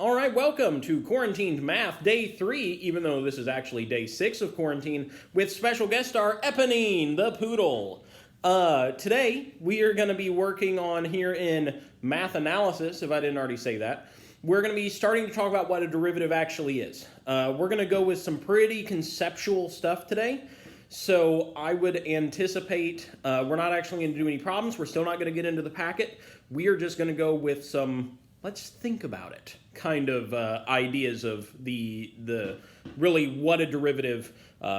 All right, welcome to Quarantined Math, Day 3, even though this is actually Day 6 of quarantine, with special guest star Eponine, the Poodle. Today, we are going to be working on here in math analysis, if I didn't already say that. We're going to be starting to talk about what a derivative actually is. We're going to go with some pretty conceptual stuff today. So I would anticipate, we're not actually going to do any problems. We're still not going to get into the packet. We are just going to go with some, let's think about it, kind of ideas of the really what a derivative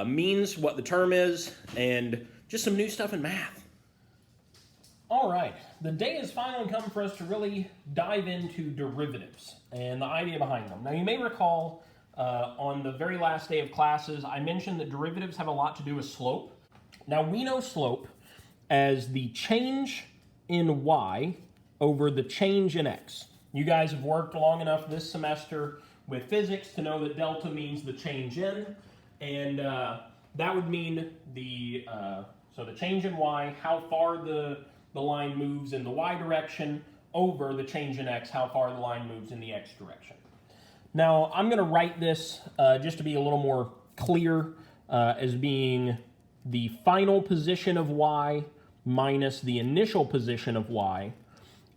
means, what the term is, and just some new stuff in math. All right, the day has finally come for us to really dive into derivatives and the idea behind them. Now you may recall on the very last day of classes, I mentioned that derivatives have a lot to do with slope. Now we know slope as the change in y over the change in x. You guys have worked long enough this semester with physics to know that delta means the change in, and that would mean so the change in y, how far the line moves in the y direction, over the change in x, how far the line moves in the x direction. Now, I'm going to write this just to be a little more clear as being the final position of y minus the initial position of y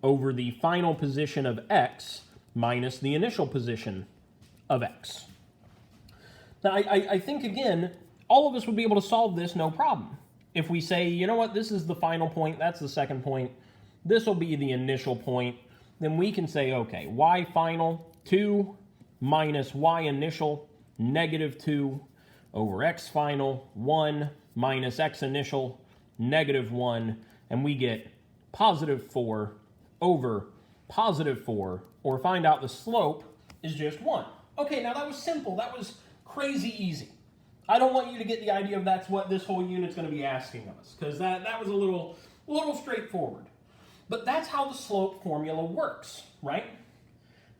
over the final position of x minus the initial position of x. Now, I think, again, all of us would be able to solve this no problem. If we say, you know what, this is the final point, that's the second point, this will be the initial point, then we can say, okay, y final, 2 minus y initial, negative 2, over x final, 1 minus x initial, negative 1, and we get positive 4 over positive 4, or find out the slope is just 1. Okay, now that was simple. That was crazy easy. I don't want you to get the idea of that's what this whole unit's going to be asking of us, because that was a little straightforward. But that's how the slope formula works, right?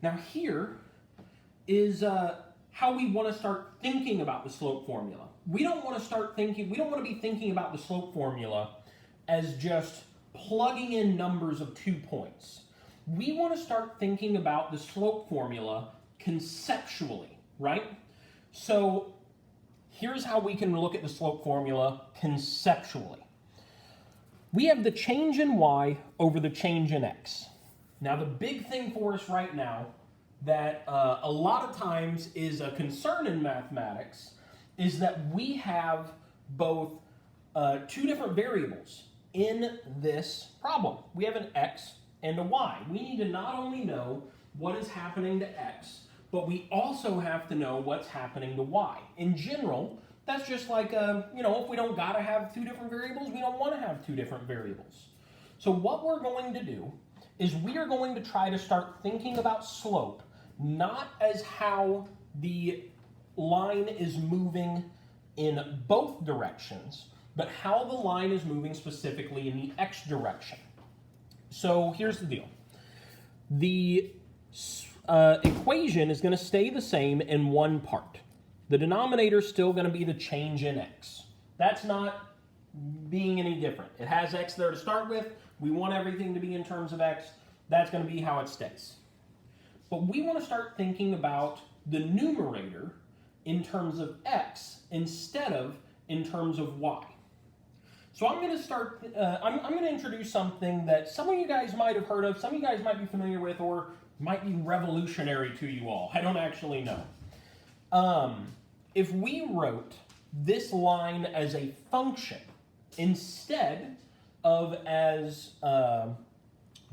Now here is how we want to start thinking about the slope formula. We don't want to be thinking about the slope formula as just plugging in numbers of 2 points. We want to start thinking about the slope formula conceptually, right? So here's how we can look at the slope formula conceptually. We have the change in y over the change in x. Now the big thing for us right now that a lot of times is a concern in mathematics is that we have both 2 different variables in this problem. We have an x and a y. We need to not only know what is happening to x, but we also have to know what's happening to y. In general, that's just like, if we don't gotta have 2 different variables, we don't want to have 2 different variables. So what we're going to do is we are going to try to start thinking about slope not as how the line is moving in both directions, but how the line is moving specifically in the x direction. So here's the deal. The equation is going to stay the same in one part. The denominator is still going to be the change in x. That's not being any different. It has x there to start with. We want everything to be in terms of x. That's going to be how it stays. But we want to start thinking about the numerator in terms of x instead of in terms of y. So I'm going to start, I'm going to introduce something that some of you guys might have heard of, some of you guys might be familiar with, or might be revolutionary to you all. I don't actually know. If we wrote this line as a function instead of as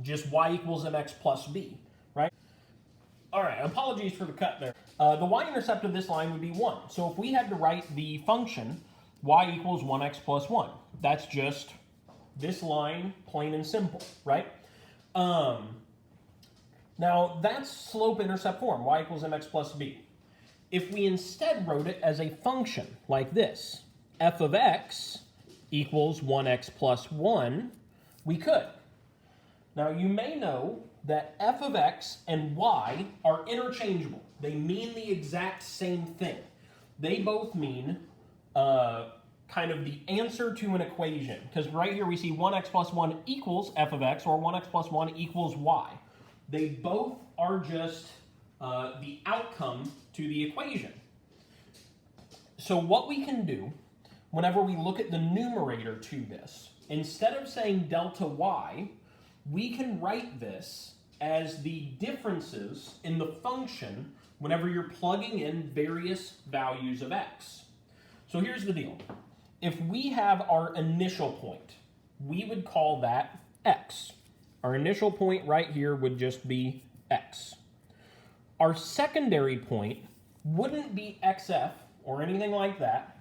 just y equals mx plus b, right? All right, apologies for the cut there. The y-intercept of this line would be 1. So if we had to write the function y equals 1x plus 1, that's just this line, plain and simple, right? Now that's slope-intercept form, y equals mx plus b. If we instead wrote it as a function like this, f of x equals 1x plus 1, we could. Now you may know that f of x and y are interchangeable. They mean the exact same thing. They both mean kind of the answer to an equation. Because right here we see 1x plus 1 equals f of x, or 1x plus 1 equals y. They both are just the outcome to the equation. So what we can do, whenever we look at the numerator to this, instead of saying delta y, we can write this as the differences in the function whenever you're plugging in various values of x. So here's the deal. If we have our initial point, we would call that x. Our initial point right here would just be x. Our secondary point wouldn't be xf or anything like that.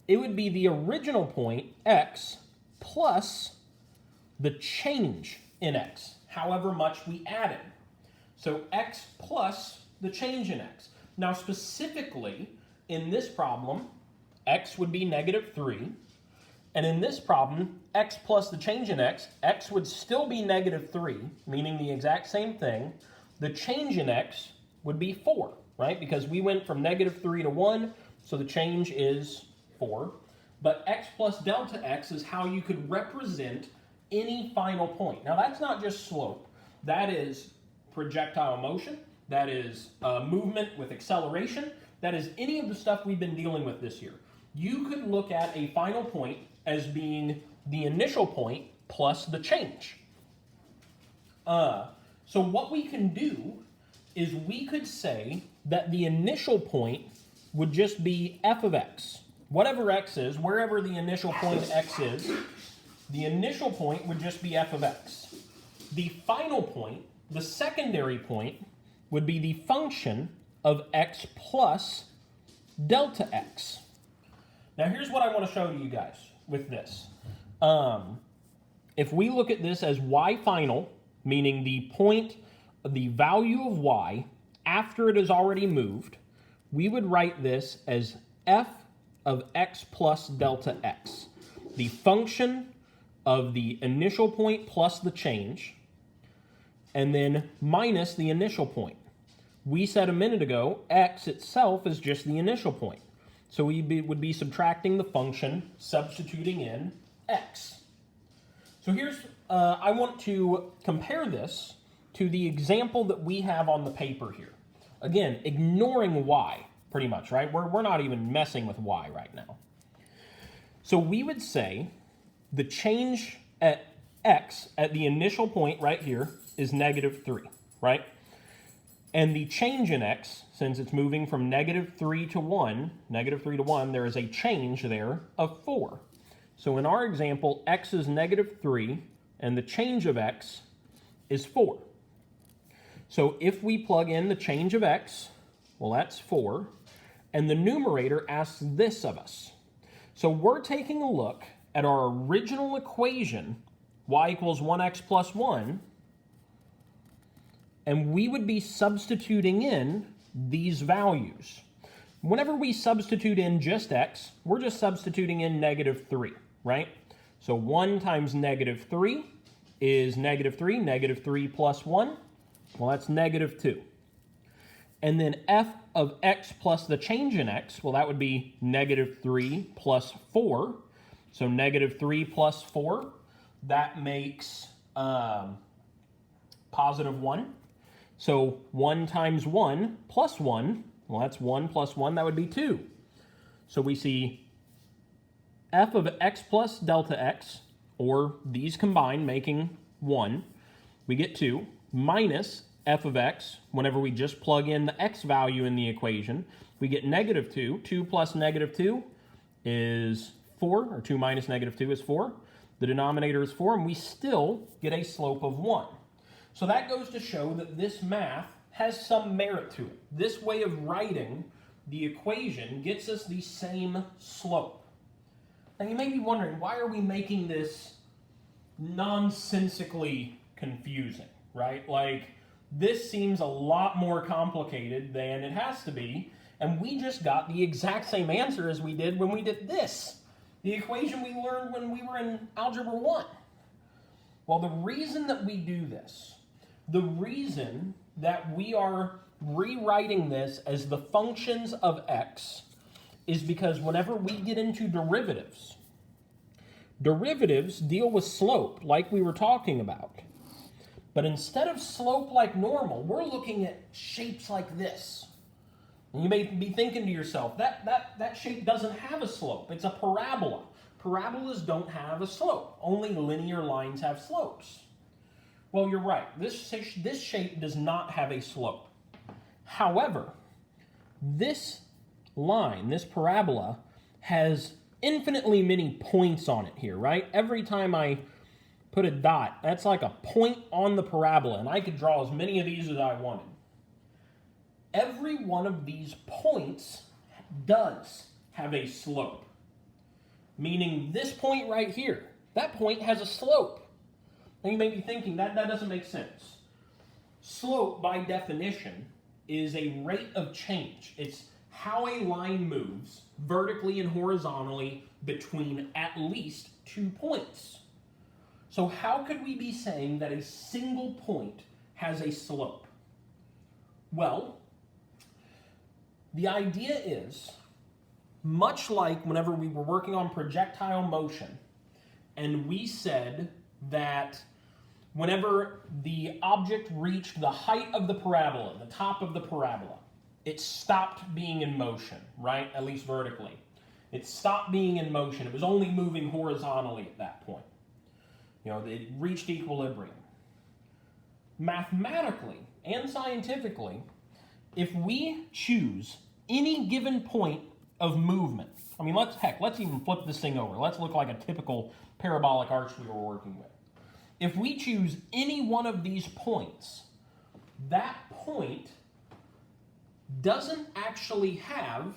It would be the original point, x, plus the change in x, however much we added. So x plus the change in x. Now specifically, in this problem, x would be -3. And in this problem, x plus the change in x would still be -3, meaning the exact same thing. The change in x would be 4, right? Because we went from -3 to 1, so the change is 4. But x plus delta x is how you could represent any final point. Now that's not just slope. That is projectile motion. That is movement with acceleration. That is any of the stuff we've been dealing with this year. You could look at a final point as being the initial point plus the change. So what we can do is we could say that the initial point would just be f of x. Whatever x is, wherever the initial point x is, the initial point would just be f of x. The final point, the secondary point, would be the function of x plus delta x. Now here's what I want to show you guys with this. If we look at this as y final, meaning the point, the value of y after it has already moved, we would write this as f of x plus delta x. The function of the initial point plus the change, and then minus the initial point. We said a minute ago, x itself is just the initial point. So we would be subtracting the function, substituting in x. So here's, I want to compare this to the example that we have on the paper here. Again, ignoring y, pretty much, right? We're not even messing with y right now. So we would say the change at x at the initial point right here is -3, right? And the change in x, since it's moving from -3 to 1, there is a change there of 4. So in our example, x is -3, and the change of x is 4. So if we plug in the change of x, well, that's 4, and the numerator asks this of us. So we're taking a look at our original equation, y equals 1x plus 1, and we would be substituting in these values. Whenever we substitute in just x, we're just substituting in -3, right? So 1 times -3 is -3. -3 plus 1, well, that's -2. And then f of x plus the change in x, well, that would be -3 plus 4. So -3 plus 4, that makes +1. So 1 times 1 plus 1, well, that's 1 plus 1, that would be 2. So we see f of x plus delta x, or these combined making 1, we get 2, minus f of x, whenever we just plug in the x value in the equation, we get -2. 2 plus -2 is 4, or 2 minus -2 is 4. The denominator is 4, and we still get a slope of 1. So that goes to show that this math has some merit to it. This way of writing the equation gets us the same slope. Now you may be wondering, why are we making this nonsensically confusing, right? Like, this seems a lot more complicated than it has to be, and we just got the exact same answer as we did when we did this, the equation we learned when we were in Algebra 1. Well, the reason that we do this, the reason that we are rewriting this as the functions of x is because whenever we get into derivatives, derivatives deal with slope like we were talking about. But instead of slope like normal, we're looking at shapes like this. And you may be thinking to yourself, that shape doesn't have a slope. It's a parabola. Parabolas don't have a slope. Only linear lines have slopes. Well, you're right. This shape does not have a slope. However, this line, this parabola, has infinitely many points on it here, right? Every time I put a dot, that's like a point on the parabola, and I could draw as many of these as I wanted. Every one of these points does have a slope, meaning this point right here, that point has a slope. And you may be thinking, that doesn't make sense. Slope, by definition, is a rate of change. It's how a line moves vertically and horizontally between at least 2 points. So how could we be saying that a single point has a slope? Well, the idea is, much like whenever we were working on projectile motion, and we said that whenever the object reached the height of the parabola, the top of the parabola, it stopped being in motion, right? At least vertically. It stopped being in motion. It was only moving horizontally at that point. It reached equilibrium. Mathematically and scientifically, if we choose any given point of movement, let's even flip this thing over. Let's look like a typical parabolic arch we were working with. If we choose any one of these points, that point doesn't actually have,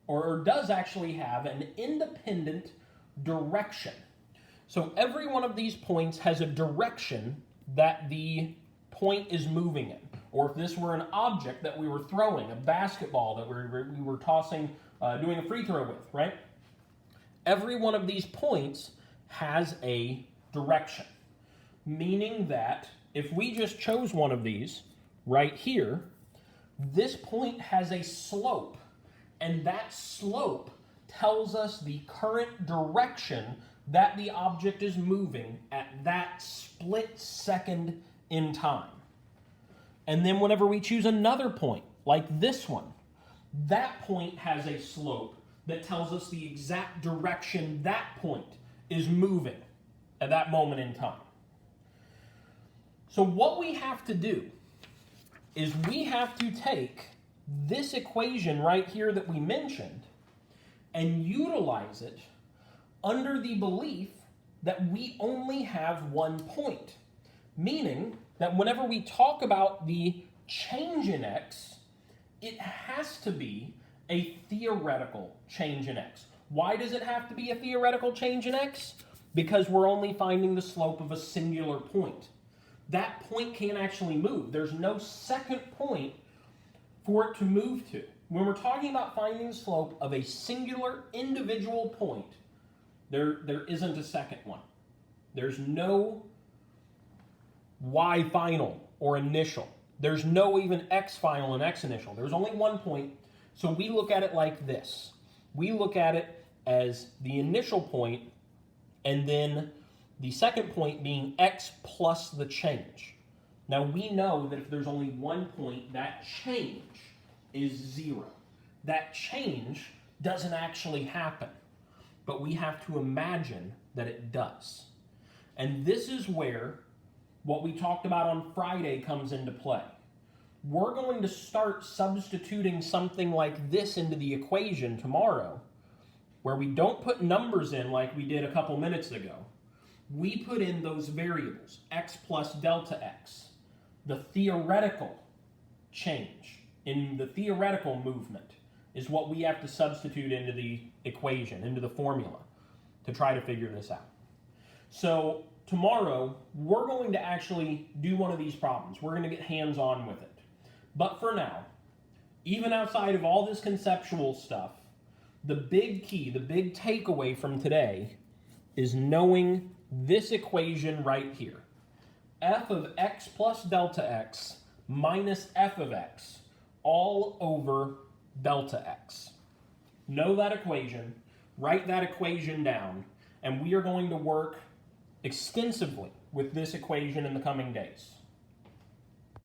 or does actually have, an independent direction. So every one of these points has a direction that the point is moving in. Or if this were an object that we were throwing, a basketball that we were tossing, doing a free throw with, right? Every one of these points has a direction. Meaning that if we just chose one of these right here, this point has a slope, and that slope tells us the current direction that the object is moving at that split second in time. And then whenever we choose another point, like this one, that point has a slope that tells us the exact direction that point is moving at that moment in time. So what we have to do is we have to take this equation right here that we mentioned and utilize it under the belief that we only have one point. Meaning that whenever we talk about the change in x, it has to be a theoretical change in x. Why does it have to be a theoretical change in x? Because we're only finding the slope of a singular point. That point can't actually move. There's no second point for it to move to. When we're talking about finding the slope of a singular individual point, there isn't a second one. There's no y final or initial. There's no even x final and x initial. There's only one point, so we look at it like this. We look at it as the initial point, and then the second point being x plus the change. Now we know that if there's only one point, that change is 0. That change doesn't actually happen, but we have to imagine that it does. And this is where what we talked about on Friday comes into play. We're going to start substituting something like this into the equation tomorrow, where we don't put numbers in like we did a couple minutes ago. We put in those variables, x plus delta x, the theoretical change in the theoretical movement is what we have to substitute into the equation, into the formula, to try to figure this out. So tomorrow, we're going to actually do one of these problems. We're going to get hands-on with it. But for now, even outside of all this conceptual stuff, the big key, the big takeaway from today is knowing this equation right here. F of x plus delta x minus f of x all over delta x. Know that equation, write that equation down, and we are going to work extensively with this equation in the coming days.